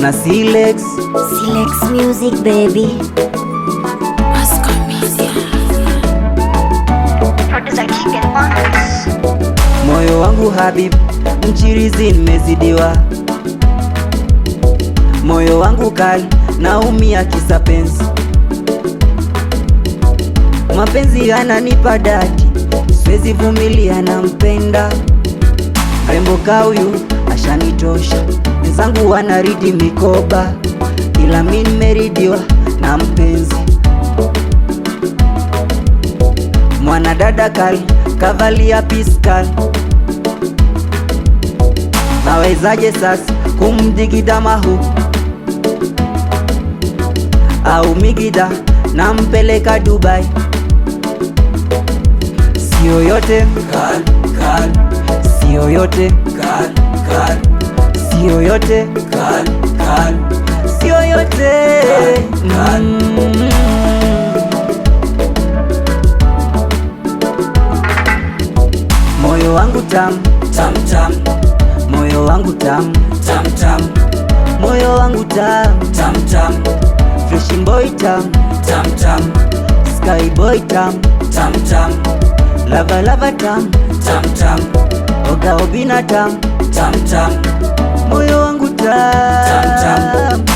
na Silex Music baby. Moyo wangu Habib, mchirizi nimezidiwa. Moyo wangu kali, naumia kisa penzi. Mapenzi yananipa dadi, siwezi vumilia, nampenda. Rembo kauyu ashanitosha, wenzangu wanaridi mikoba, ila mimi nimeridiwa na mpenzi. Mwana dada kali, kavalia piskal, nawezaje sasa kumdigida mahu au migida nampeleka Dubai? Sio yote kal, kal. Sio yote kal, kal. Sio yote kal, kal. Sio yote kal, kal. Moyo wangu tam, tam, tam. Moyo wangu tam, tam, tam. Moyo wangu tam, tam, tam. Fresh boy tam, tam, tam. Sky boy tam, tam, tam. Lava lava tam, tam, tam. Oga obina tam, tam, tam. Moyo wangu tam, tam, tam.